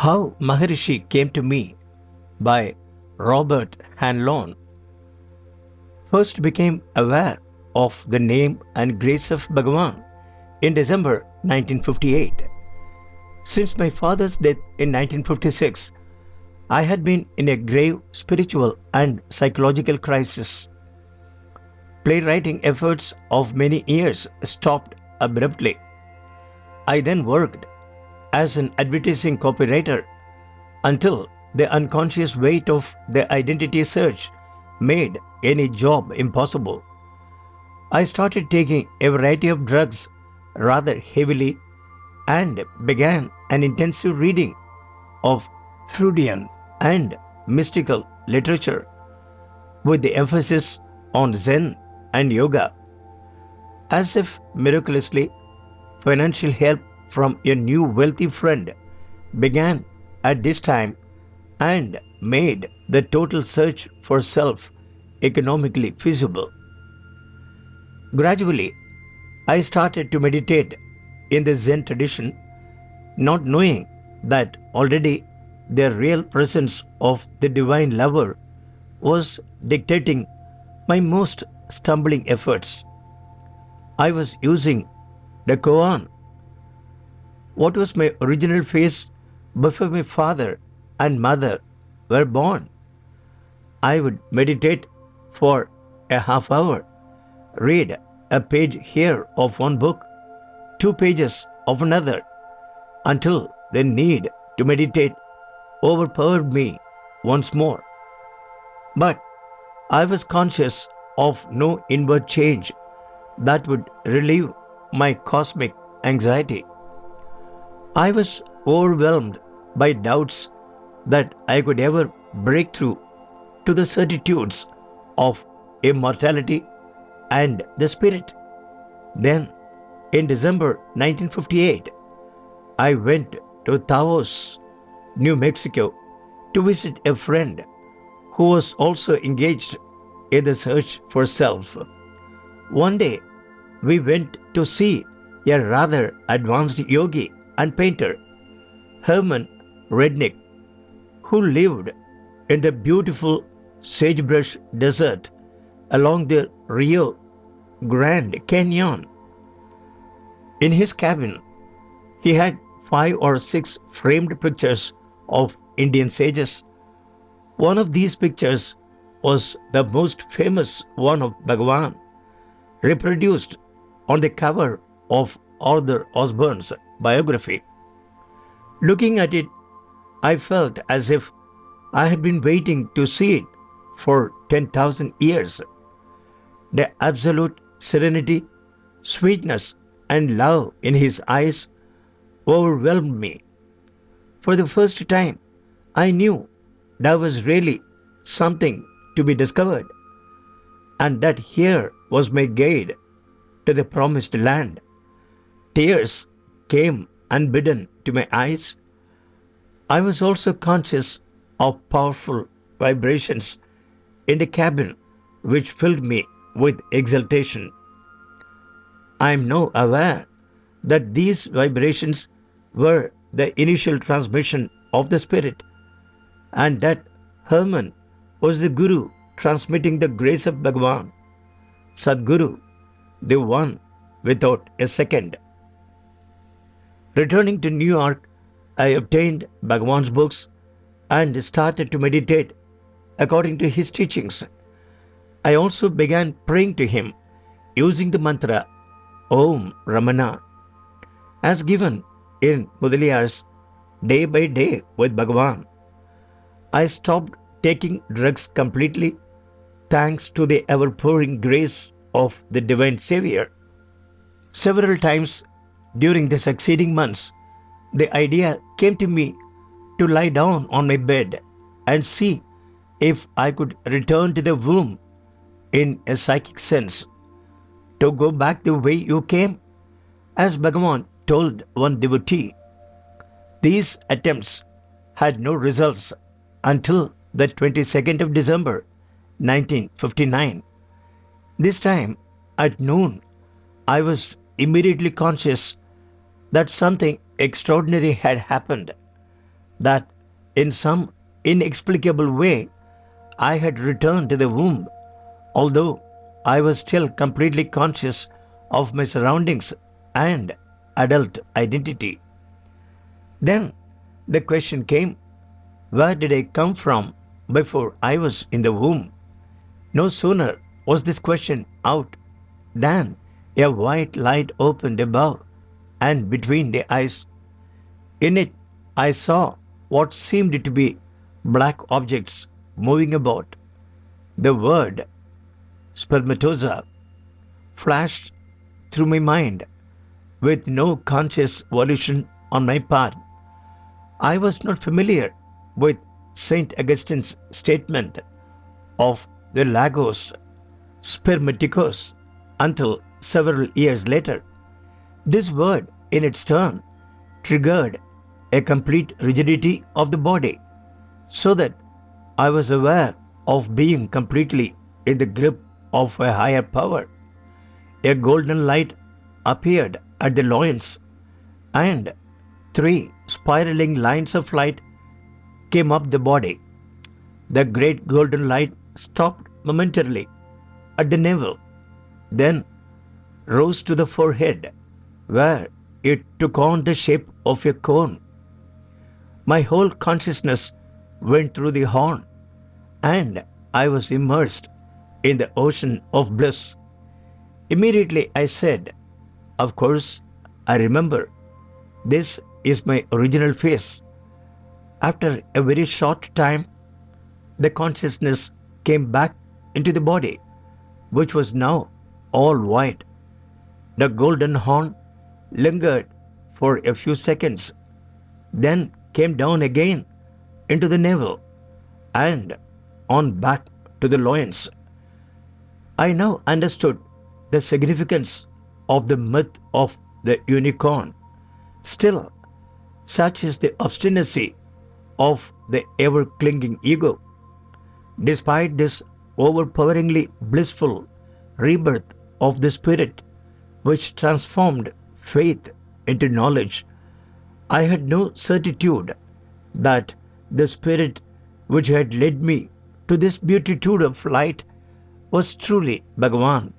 How Maharishi Came to Me by Robert Hanlon. First became aware of the name and grace of Bhagavan in December 1958. Since my father's death in 1956, I had been in a grave spiritual and psychological crisis. Playwriting efforts of many years stopped abruptly. I then worked as an advertising copywriter until the unconscious weight of the identity search made any job impossible. I started taking a variety of drugs rather heavily and began an intensive reading of Freudian and mystical literature with the emphasis on Zen and yoga. As if miraculously, financial help from a new wealthy friend began at this time and made the total search for self economically feasible. Gradually, I started to meditate in the Zen tradition, not knowing that already the real presence of the divine lover was dictating my most stumbling efforts. I was using the koan, what was my original face before my father and mother were born. I would meditate for a half hour, read a page here of one book, 2 pages of another, until the need to meditate overpowered me once more. But I was conscious of no inward change that would relieve my cosmic anxiety. I was overwhelmed by doubts that I could ever break through to the certitudes of immortality and the spirit. Then, in December 1958, I went to Taos, New Mexico, to visit a friend who was also engaged in the search for self. One day, we went to see a rather advanced yogi and painter, Herman Rednick, who lived in the beautiful sagebrush desert along the Rio Grande Canyon. In his cabin, he had 5 or 6 framed pictures of Indian sages. One of these pictures was the most famous one of Bhagavan, reproduced on the cover of Arthur Osborne's biography. Looking at it, I felt as if I had been waiting to see it for 10,000 years. The absolute serenity, sweetness, and love in his eyes overwhelmed me. For the first time, I knew there was really something to be discovered, and that here was my guide to the promised land. Tears came unbidden to my eyes. I was also conscious of powerful vibrations in the cabin which filled me with exultation. I am now aware that these vibrations were the initial transmission of the Spirit, and that Herman was the Guru transmitting the grace of Bhagavan, Sadguru, the one without a second. Returning to New York, I obtained Bhagavan's books and started to meditate according to his teachings. I also began praying to him using the mantra Om Ramana as given in Mudaliar's Day by Day with Bhagavan. I stopped taking drugs completely thanks to the ever pouring grace of the Divine Savior. Several times during the succeeding months, the idea came to me to lie down on my bed and see if I could return to the womb in a psychic sense, to go back the way you came, as Bhagavan told one devotee. These attempts had no results until the 22nd of December 1959. This time, at noon, I was immediately conscious that something extraordinary had happened. that in some inexplicable way I had returned to the womb, although I was still completely conscious of my surroundings and adult identity. Then the question came, where did I come from before I was in the womb? No sooner was this question out than a white light opened above and between the eyes. In it, I saw what seemed to be black objects moving about. The word spermatozoa flashed through my mind with no conscious volition on my part. I was not familiar with St. Augustine's statement of the Lagos spermaticus until several years later. This word, in its turn, triggered a complete rigidity of the body, so that I was aware of being completely in the grip of a higher power. A golden light appeared at the loins, and three spiraling lines of light came up the body. The great golden light stopped momentarily at the navel, then rose to the forehead, where it took on the shape of a cone. My whole consciousness went through the horn, and I was immersed in the ocean of bliss. Immediately I said, of course, I remember. This is my original face. After a very short time, the consciousness came back into the body, which was now all white. The golden horn lingered for a few seconds, then came down again into the navel and on back to the loins. I now understood the significance of the myth of the unicorn. Still, such is the obstinacy of the ever clinging ego. Despite this overpoweringly blissful rebirth of the spirit, which transformed faith into knowledge, I had no certitude that the spirit which had led me to this beatitude of light was truly Bhagavan.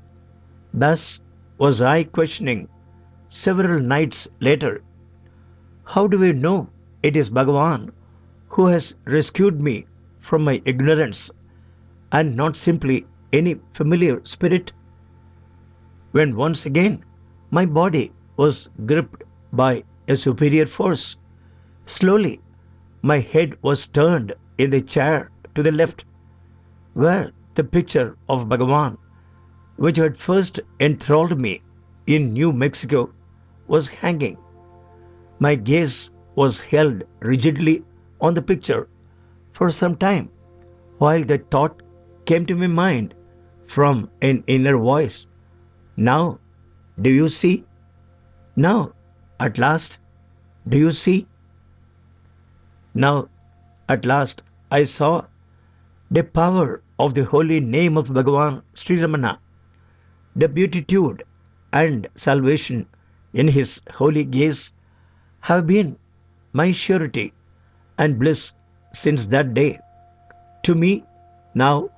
Thus was I questioning several nights later, how do I know it is Bhagavan who has rescued me from my ignorance and not simply any familiar spirit? When once again my body was gripped by a superior force, slowly my head was turned in the chair to the left, where the picture of Bhagavan, which had first enthralled me in New Mexico, was hanging. My gaze was held rigidly on the picture for some time, while the thought came to my mind from an inner voice. Now, do you see? Now, at last, do you see? Now, at last, I saw the power of the holy name of Bhagavan Sri Ramana, the beatitude and salvation in his holy gaze have been my surety and bliss since that day. To me, now,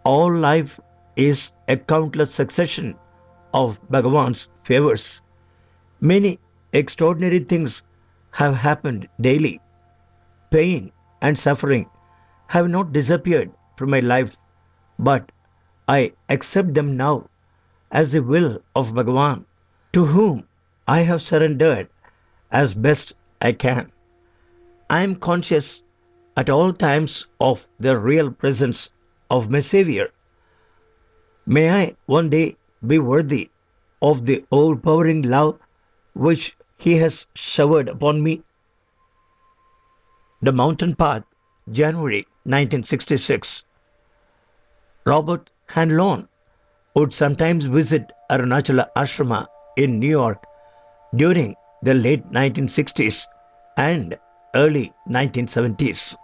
all life is a countless succession of Bhagavan's favors. Many extraordinary things have happened daily. Pain and suffering have not disappeared from my life, but I accept them now as the will of Bhagavan, to whom I have surrendered as best I can. I am conscious at all times of the real presence of my Savior. May I one day be worthy of the overpowering love which He has showered upon me. The Mountain Path, January 1966. Robert Hanlon would sometimes visit Arunachala Ashrama in New York during the late 1960s and early 1970s.